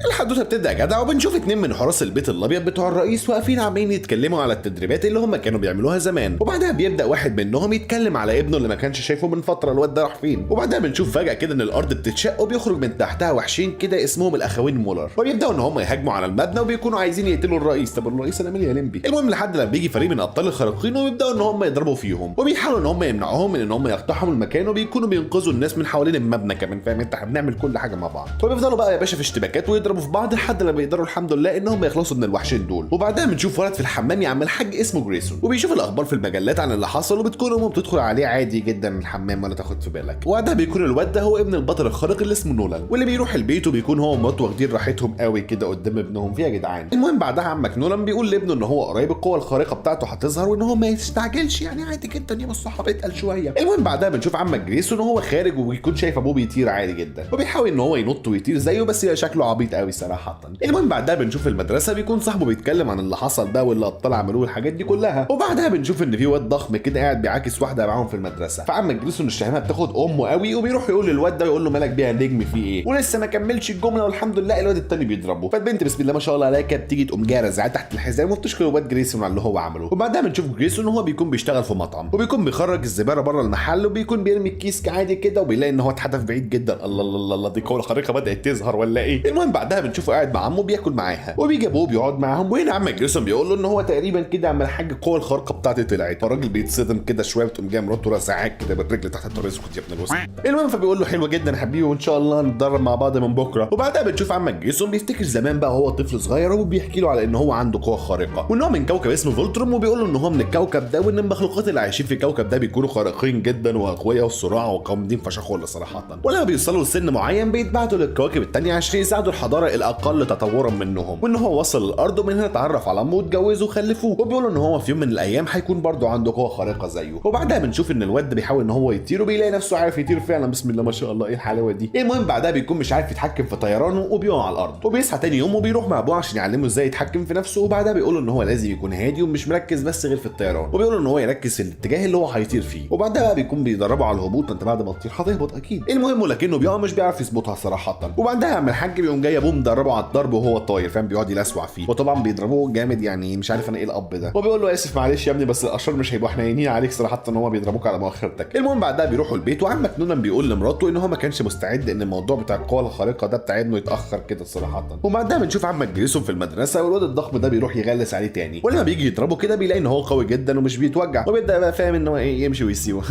الحدوته بتبدا يا جدع، وبنشوف اتنين من حراس البيت الابيض بتوع الرئيس واقفين عمالين يتكلموا على التدريبات اللي هم كانوا بيعملوها زمان. وبعدها بيبدا واحد منهم يتكلم على ابنه اللي ما كانش شايفه من فتره، الواد ده راح فين. وبعدها بنشوف فجاه كده ان الارض بتتشق وبيخرج من تحتها وحشين كده اسمهم الاخوين مولر، وبيبداوا ان هم يهاجموا على المبنى وبيكونوا عايزين يقتلوا الرئيس. طب الرئيس انا مالي يا لمبي. المهم لحد لما بيجي فريق من ابطال الخارقين وبيبداوا ان هم يضربوا فيهم، وبيحاولوا ان هم يمنعوهم من ان هم يقتحموا المكان، وبيكونوا بينقذوا الناس من حوالين المبنى كمان، فاهم انت، بنعمل كل حاجه مع بعض. وبيفضلوا بقى يا باشا في اشتباكات ويضربوا في بعض لحد لما يقدروا الحمد لله ان هم يخلصوا من الوحشين دول. وبعدها بنشوف ولد في الحمام يا عم الحاج اسمه جريسون، وبيشوف الاخبار في المجلات عن اللي حصل، وبتكون امه بتدخل عليه عادي جدا الحمام ولا تاخد في بالك. وبعدها بيكون الواد ده هو ابن البطل الخارق اللي اسمه نولان، واللي بيروح البيت وبيكون هو ومراته واخدين راحتهم قوي كده قدام ابنهم فيها يا جدعان. المهم بعدها عمك نولان بيقول لابنه ان هو قريب القوه الخارقه بتاعته هتظهر وان هو ما يستعجلش، يعني عادي جدا يا الصحاب اتقل شويه. المهم بعدها بنشوف عمك جريسون وهو خارج وبيكون شايف ابوه بيطير عادي جدا، وبيحاول ان هو ينط ويطير زيه بس شكله عبيط قوي صراحه. المهم بعدها بنشوف المدرسه بيكون صاحبه بيتكلم عن اللي حصل ده واللي الابطال عملوه الحاجات دي كلها. وبعدها بنشوف ان في واد ضخم كده قاعد بيعاكس واحده معاهم في المدرسه، فعمك جريسون الشهامه بتاخد امه قوي وبيروح يقول للواد ده، يقول له مالك بيها نجم في ايه، ولسه ما كملش الجمله والحمد لله الواد التاني بيضربه. فالبنت بسم الله ما شاء الله عليها كانت بتيجي تقوم جايه رازعاه تحت الحزام وبتشكر الواد جريسون على اللي هو عمله. وبعدها بنشوف جريسون وهو بيكون بيشتغل في مطعم، وبيكون بيخرج الزباله بره المحل، وبيكون بيرمي الكيس عادي كده، وبيلاقي ان هو اتحدف بعيد جدا. الله الله الله، دي قوه خارقه بدات تظهر ولا ايه. المهم بعدها بنشوفه قاعد مع عمه بياكل معاها، وبيجي ابوه بيقعد معاهم، وهنا عم جريسون بيقول له ان هو تقريبا كده عم الحاج القوه الخارقه بتاعتي طلعت. فالراجل بيتصدم كده شويه، بتقوم جايه مراته رازعاه كده بالرجل تحت الترابيزه، اسكت يا ابن الوسط. المهم فبيقول له حلو جدا يا حبيبي وان شاء الله نتدرب مع بعض من بكره. وبعدها بنشوف عمك جريسون بيفتكر زمان بقى وهو طفل صغير، وبيحكي له على ان هو عنده قوه خارقه وان هو من كوكب اسمه فولتروم، وبيقول له ان هو من الكوكب ده، وان المخلوقات اللي عايشين في الكوكب ده بيكونوا خارقين جدا واقوياء والصراع وقامدين فشخوله صراحه. ولما بيوصلوا لسن معين بيتبعتوا للكواكب الثانيه عشان يساعدوا الحضاره الاقل تطورا منهم، وان هو وصل للارض ومن هنا اتعرف على امه واتجوزوا وخلفوه. وبيقولوا ان هو في يوم من الايام هيكون برضه عنده قوه خارقه زيه. وبعدها بنشوف ان الواد بيحاول ان هو يطير، وبيلاقي نفسه عارف يطير فعلا، بسم الله ما شاء الله ايه الحلاوه دي. المهم بعدها بيكون مش عارف يتحكم في طيرانه وبيقع على الارض، وبيصحى تاني يوم وبيروح مع ابوه عشان يعلمه ازاي يتحكم في نفسه. وبعدها بيقول ان هو لازم يكون هادي ومش مركز بس غير في الطيران، وبيقول ان هو يركز في الاتجاه اللي هو هيطير فيه. وبعدها بقى بيكون بيدربه على الهبوط، انت بعد ما تطير هتهبط اكيد. المهم ولكنه بيقع مش بيعرف يظبطها صراحه. وبعدها عم الحاج بيقوم جاي ابوه مدربه على الضرب وهو طاير، فاهم، بيقعد يلسوع فيه، وطبعا بيضربوه جامد، يعني مش عارف انا ايه الاب ده. وبيقول له اسف معلش يا ابني بس الاشرار مش هيبقوا حنينين عليك صراحه ان هو بيضربوك على مؤخرتك. المهم بعدها بيروحوا البيت، وعمك نونان بيقول لمراته ان هو ما كانش مستعد ان الموضوع بتاع القوه الخارقه ده بتاع ابنه يتاخر كده صراحه. وبعدها بنشوف عمك جريسون في المدرسه، والواد الضخم ده بيروح يغلس عليه تاني، ولما بيجي يضربه كده بيلاقي ان هو قوي جدا ومش بيتوجع، وبيبدا بقى فاهم ان هو ايه يمشي ويسيبه.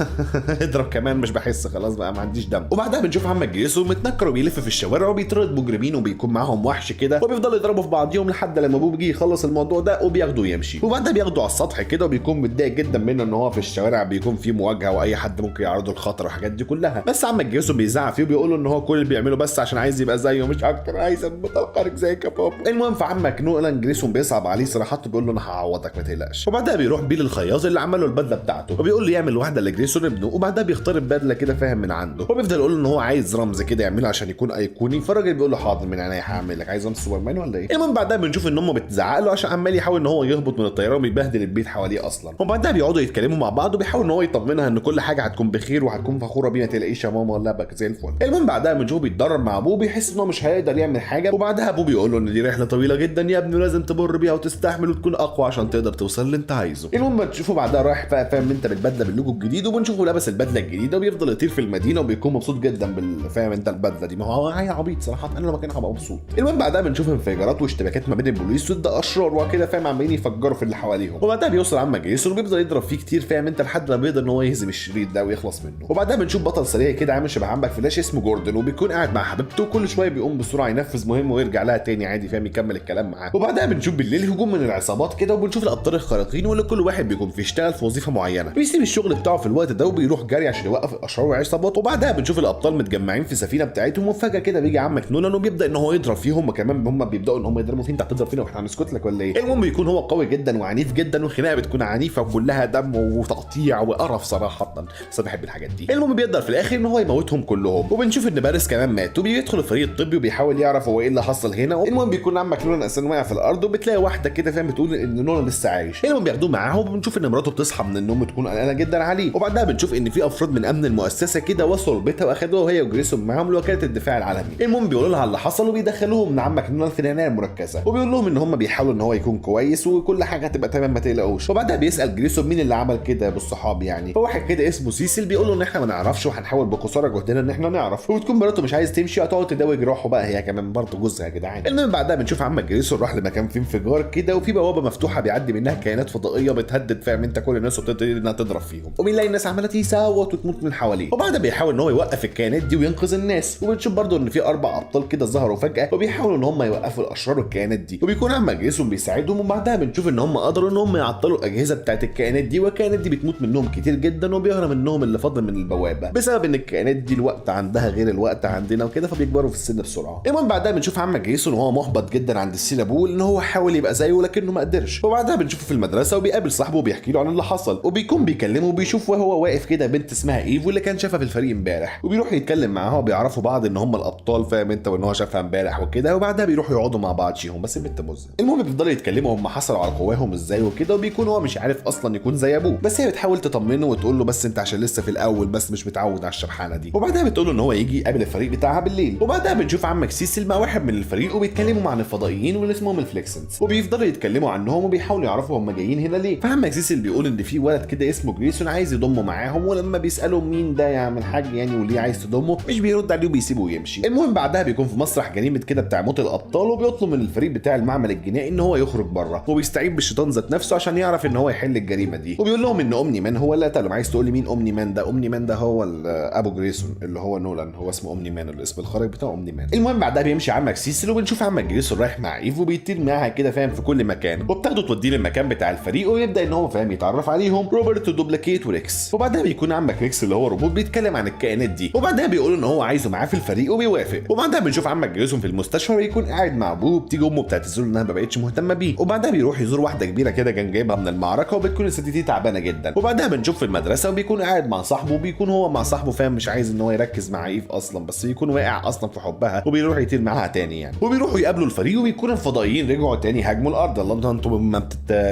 اضرب كمان مش بحس، خلاص بقى ما عنديش دم. وبعدها بنشوف عمك جريسون متنكر وبيلف في الشوارع وبيطرد مجرمين، وبيكون معاهم وحش كده، وبيفضلوا يضربوا في بعضيهم لحد لما ابوه بيجي يخلص الموضوع ده وبياخده ويمشي. وبعدها بياخده على السطح كده، وبيكون متضايق جدا منه ان هو في الشوارع بيكون في مواجهه واي حد ممكن يعرضه الخطر والحاجات دي كلها. بس عمك جريسون بيزعق فيه وبيقول له ان هو كل اللي بيعمله بس عشان عايز يبقى زيه مش اكتر، عايز ابقى خارج زيك يا بابا. المهم فعمك نولان جريسون بيصعب عليه صراحه، بيقول له انا هعوضك ما تقلقش. وبعدها بيروح بيه للخياط اللي عمل له البدله بتاعته، وبيقول له يعمل واحده لجريسون ابنه، وبعدها بيختار البدله كده فاهم من عنده، وبيفضل يقول له ان هو عايز رمز كده يعمله عشان يكون ايقوني. فالراجل بيقول له حاضر من عينيا هعمل لك، عايز رمز سوبرمان ولا ايه. المهم بعدها بنشوف ان امه بتزعق له عشان عمال يحاول ان هو يهبط من الطياره وبيبهدل البيت حواليه اصلا. وبعدها بيقعدوا يتكلموا مع بعض، وبيحاول ان هو يطمنها ان كل حاجه هتكون بخير وهتكون فخوره بيه، ما تلاقيش يا ماما ولا بك زي الفل. المهم بعدها بنشوف بيتدرب مع ابوه، بيحس ان هو مش هيقدر يعمل حاجه، وبعدها ابوه بيقول له ان دي رحله طويله جدا يا ابني لازم تمر بيها وتستحمل وتكون اقوى عشان تقدر توصل اللي انت عايزه. المهم بتشوفه بعدها رايح فاهم انت بالبدله باللوجو الجديد، وبنشوفه لابس البدله الجديده وبيفضل يطير في المدينه وبيكون مبسوط جدا بالفاهم انت البدله دي، ما هو عيل عبيط صراحه، انا لو مكانه هبقى مبسوط. المهم بعدها بنشوف انفجارات واشتباكات ما بين البوليس ضد اشرار وكده فاهم، عمالين يفجروا في اللي حواليهم. وبعدها بيوصل عمك جريسون وبيفضل يضرب فيه كتير فاهم انت لحد ما بيقدر ان هو يهزم الشريط ده ويخلص منه. وبعدها بنشوف بطل سريع كده عامل شبه عمك فلاش اسمه جوردن، وبيكون قاعد مع حبيبته وكل شويه بيقوم بسرعه ينفذ مهمه ويرجع لها تاني عادي فاهم يكمل الكلام معاه. وبعدها بنشوف بالليل هجوم من العصابات كده، وبنشوف الابطال الخارقين واللي كل واحد بيكون بيشتغل في وظيفه معينه، بيسيب الشغل بتاعه في الوقت ده وبيروح جري عشان يوقف الاشرار والعصابات. وبعدها بنشوف الابطال متجمعين في سفينه بتاعتهم، وفجاه كده بيجي عمك نولان وبيبدا ان هو يضرب فيهم، وكمان هم بيبداوا ان هم يضربوا فيه، انت هتضرب فينا واحنا هنسكت لك ولا ايه. المهم بيكون هو قوي جدا وعنيف جدا، والخناقه بتكون عنيفه وكلها دم وتقطيع وقرف صراحه، بس انا بحب الحاجات دي. المهم بيقدر في الاخر ان هو يموتهم كلهم، وبنشوف ان باريس كمان مات، وبيدخل الفريق الطبي وبيحاول يعرف هو ايه اللي حصل هنا. المهم بيكون عمك نولان اساسا واقع في الارض، وبتلاقي واحده كده فاهم بتقول ان نولان لسه عايش. المهم بياخدوه معاهم، وبنشوف ان مراته بتصحى من النوم تكون قلقانه جدا عليه. وبعدها بنشوف ان في افراد من امن المؤسسه كده وصلوا لبيتها واخدوها وهي وجريسون معاهم لوكاله الدفاع العالمي. المهم بيقولوا لها على اللي حصل، وبيدخلوهم من عمك نونان في العنايه المركزه، وبيقول لهم ان هم بيحاولوا ان هو يكون كويس وكل حاجه هتبقى تمام ما تقلقوش. وبعدها بيسال جريسون مين اللي عمل كده بالصحاب يعني، فواحد كده اسمه سيسل بيقول له ان احنا ما نعرفش وهنحاول بقصارى جهدنا ان احنا نعرف، وبتكون مراته مش عايز تمشي وتقعد تداوي جراحه بقى هي كمان برضه جوزها يا جدعان. المهم بعدها بنشوف عمك جريسون راح لمكان فيه انفجار كده وفي بوابه مفتوحه بيعدي منها كائنات فضائيه بتهدد فاهم انت كل الناس وبتبتدي انها تضرب فيهم، وبنلاقي الناس عماله تصوت وتموت من حواليه. وبعدها بيحاول ان هو يوقف الكائنات دي وينقذ الناس. وبنشوف برضه ان في 4 ابطال كده ظهروا فجاه وبيحاولوا ان هم يوقفوا الاشرار والكائنات دي، وبيكون عمك جريسون بيساعدهم. وبعدها بنشوف ان هم قدروا ان هم يعطلوا الاجهزه بتاعت الكائنات دي، والكائنات دي بتموت منهم كتير جدا وبيهرب منهم اللي فاضل من البوابه بسبب ان الكائنات دي الوقت عندها غير الوقت عندنا وكده فبيكبروا في السن بسرعه. المهم بعدها بنشوف عمك جريسون وهو محبط جدا عند السينابول ان هو حاول يبقى زيه لكنه ما قدرش. وبعدها بنشوفه في المدرسه وبيقابل صاحبه وبيحكي له عن اللي حصل، وبيكون بيكلمه وبيشوف وهو واقف كده بنت اسمها ايف واللي كان شافها في الفريق امبارح، وبيروح يتكلم معاها وبيعرفوا بعض ان هم الابطال فاهم انت وان هو شافها امبارح وكده. وبعدها بيروحوا يقعدوا مع بعض شيهم بس البنت مزه. المهم بيفضلوا يتكلموا هم حصلوا على قواهم ازاي وكده، وبيكون هو مش عارف اصلا يكون زي ابوه، بس هي بتحاول تطمنه وتقول له بس انت عشان لسه في الاول بس مش متعود على الشبحانه دي. وبعدها بتقول له ان هو يجي يقابل الفريق بتاعها بالليل. وبعدها بنشوف عمك سيسل مع واحد من الفريق وبيتكلموا عن الفضائيين واللي اسمهم الفليكسنز، وبيفضلوا يتكلموا عنهم وبيحاولوا يعرفوا هم جايين هنا ليه. فعمك سيسل بيقول ان في ولد كده اسمه جريسون عايز يضمه معاهم، ولما بيسالوا مين ده يا عم الحاج يعني وليه عايز تضمه مش بيرد عليه وبيسيبه ويمشي. المهم بعدها بيكون في مسرح جريمه كده بتاع موت الابطال، وبيطلب من الفريق بتاع المعمل الجنائي ان هو يخرج بره، وبيستعين بالشيطان ذات نفسه عشان يعرف ان هو يحل الجريمه دي. وبيقول لهم ان اومني مان هو اللي قتلهم. عايز تقول لي مين اومني مان ده؟ اومني مان ده هو ابو جريسون اللي هو نولان، هو اسمه اومني مان، الاسم الخارج بتاعه اومني مان. المهم بعدها بيمشي عمك سيسل وبنشوف عمك جريسون رايح مع ايف وبيطير معاها كده فاهم في كل مكان، وبتاخده توديه للمكان بتاع الفريق ويبدا ان هو فاهم يتعرف عليهم روبرت ودوبليكيت وريكس. وبعدها بيكون عمك ريكس اللي هو روبوت بيتكلم عن الكائنات دي، وبعدها بيقول ان هو عايزه معاه في الفريق وبيوافق. وبعدها بنشوف عمك جريسون في المستشفى ويكون قاعد مع ابوه، وبتيجي امه بتعتذر انها ما بقتش مهتمه بيه. وبعدها بيروح يزور واحده كبيره كده كان جايبها من المعركه، وبتكون الست دي تعبانه جدا. وبعدها بنشوف في المدرسه وبيكون قاعد مع صاحبه، وبيكون هو مع صاحبه فاهم مش عايز ان هو يركز مع ايف اصلا، بس بيكون واقع اصلا في حبها وبيروح يطير معاها تاني يعني. وبيروحوا يقابلوا الفريق وبيكون الفضائيين رجعوا تاني هاجموا الارض. الله انتوا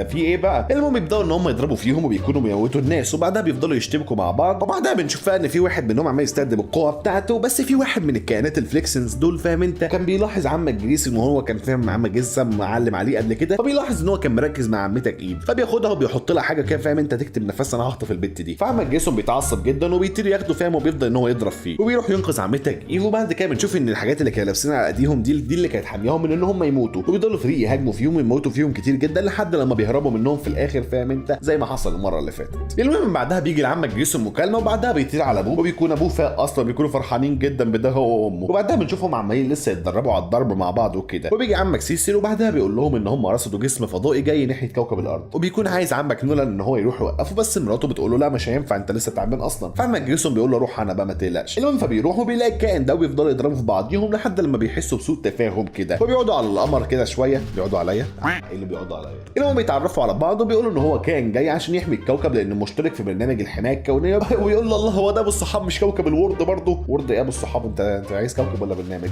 في ايه بقى؟ المهم يبداوا ان هم يضربوا فيهم وبيكونوا بيموتوا الناس، وبعدها بيفضلوا يشتبكوا مع بعض. وبعدها بنشوف ان في واحد منهم عمال يستخدم القوه بتاعته، بس في واحد من الكائنات الفليكسنز دول فاهم انت كان بيلاحظ عمك جريسون وهو كان فاهم عمك جريسون معلم عليه قبل كده، فبيلاحظ ان هو كان مركز مع عمتك ايف، فبياخدها وبيحط لها حاجه كده فاهم انت تكتب نفسها انا هخطف البت دي. فعمك جريسون بيتعصب جدا وبيطير ياخده فاهم وبيفضل ان هو يضرب فيه وبيروح ينقذ عمتك ايف. وبعد كده بنشوف ان الحاجات اللي كانوا لابسينها على ايديهم دي اللي كانت حامياهم من ان هم يموتوا، وبيضلوا فريق يهاجموا فيهم ويموتوا فيهم كتير جدا لحد لما بيهربوا منهم في الاخر فاهم انت زي ما حصل المره اللي فاتت. المهم بعدها بيجي لعمك جريسون مكالمه، وبعدها بيطير على ابوه وبيكون ابوه فاق اصلا، بيكونوا فرحانين جدا بده هو وامه. وبعدها بنشوفهم عمالين لسه يتدربوا على الضرب مع بعض وكده، وبيجي عمك سيسل وبعدها بيقول لهم ان هم رصدوا جسم فضائي جاي ناحيه كوكب الارض، وبيكون عايز عمك نولان ان هو يروح يوقفه، بس مراته بتقول له لا مش هينفع انت لسه تعبان اصلا. فعمك جريسون بيقول له روح انا بقى ما تقلقش. المهم فبيروحوا وبيلاقي الكائن ده وبيفضلوا يضربوا في بعضيهم لحد لما بيحسوا بسوء تفاهم كده، وبيقعدوا على القمر كده شويه. بيقعدوا عليا ايه اللي بيقعدوا عليا؟ المهم بيتعرفوا على بعض وبيقولوا ان هو كائن جاي عشان يحمي الكوكب لانه مشترك في برنامج الحمايه الكونيه. ويقول له الله هو ده ابو الصحاب مش كوكب الورد برضه؟ ورد ايه ابو الصحاب؟ انت عايز كوكب ولا برنامج؟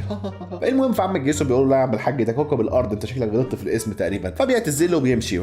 المهم فعمك جريسون بيقول له لا يا عم الحاج ده كوكب الارض، انت شكلك غلطت في الاسم تقريبا. فبيعتذر له وبيمشي.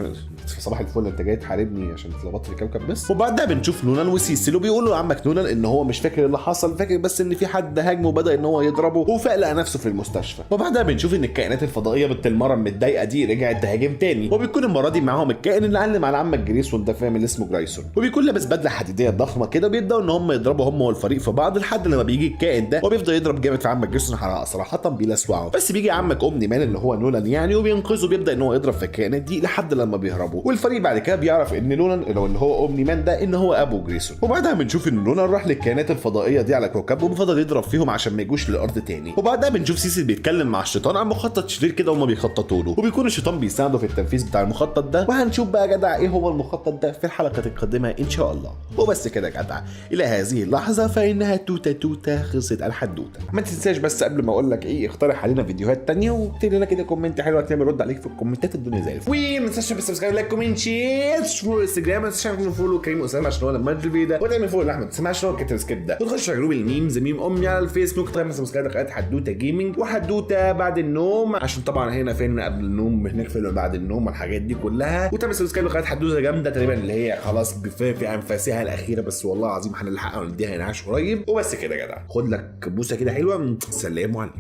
صباح الفل انت جاي تحاربني عشان اتلخبطت في الكوكب بس؟ وبعدها بنشوف نونان وسيسل وبيقولوا لعمك نونان ان هو مش فاكر اللي حصل، فاكر بس ان في حد هاجمه وبدا ان هو يضربه وفاق لقى نفسه في المستشفى. وبعدها بنشوف ان الكائنات الفضائيه بالمره المتضايقه دي رجعت تهاجم تاني، وبيكون المره دي معاهم الكائن اللي علم على عمك جريسون ده فاهم اللي اسمه جرايسون، وبيكون لابس بدله حديديه ضخمه كده. بيبداوا ان هم يضربوا هم والفريق في بعض لحد لما بيجي الكائن ده وبيفضل يضرب جامد في عمك جريسون صراحه بيلسوعه، بس بيجي عمك اومني مان اللي هو نولان يعني وبينقذه، بيبدا ان هو يضرب في الكائنات دي لحد لما بيهربوا. والفريق بعد كده بيعرف ان نولان اللي هو اومني مان ده ان هو ابو جريسون. وبعدها بنشوف ان نولان راح للكائنات الفضائيه دي على كوكب وبفضل يضرب فيهم عشان ما يجوش للارض تاني. وبعدها بنشوف سيسل بيتكلم مع الشيطان عن مخطط شرير كده هم بيخططوا له، وبيكون الشيطان بيساعده في التنفيذ بتاع المخطط ده، وهنشوف بقى يا جدع ايه هو المخطط ده في الحلقه القادمه ان شاء الله. وبس كده يا جدع، الى هذه اللحظه فانها توته خلصت الحدوته. ما تنساش بس قبل ما اقول لك ايه اقترح علينا فيديوهات تانية واكتب لنا كده كومنت حلو هتلاقيني برد عليك في الكومنتات الدنيا زي الفل. وما تنساش بس سبسكرايب لايك كومنت شير فولو انستجرام، ما تنساش تعمل فولو كريم اسامه عشان هو لما ينزل الفيديو ده، وتعمل فولو لاحمد اسمع عشان هو كاتب سكيب ده، وتخش على جروب الميمز ميم امي على الفيسبوك، تعمل سبسكرايب لقناه حدوته جيمنج وحدوته بعد النوم عشان طبعا هنا فين قبل النوم هناك فين بعد النوم والحاجات دي كلها، وتعمل سبسكرايب لقناه حدوته جامده تقريبا اللي هي خلاص في انفاسها الاخيره، بس والله العظيم هنلحقها ونديها هنعاش قريب. وبس كده يا جدع، خد لك بوسه كده حلوه، سلام عليكم.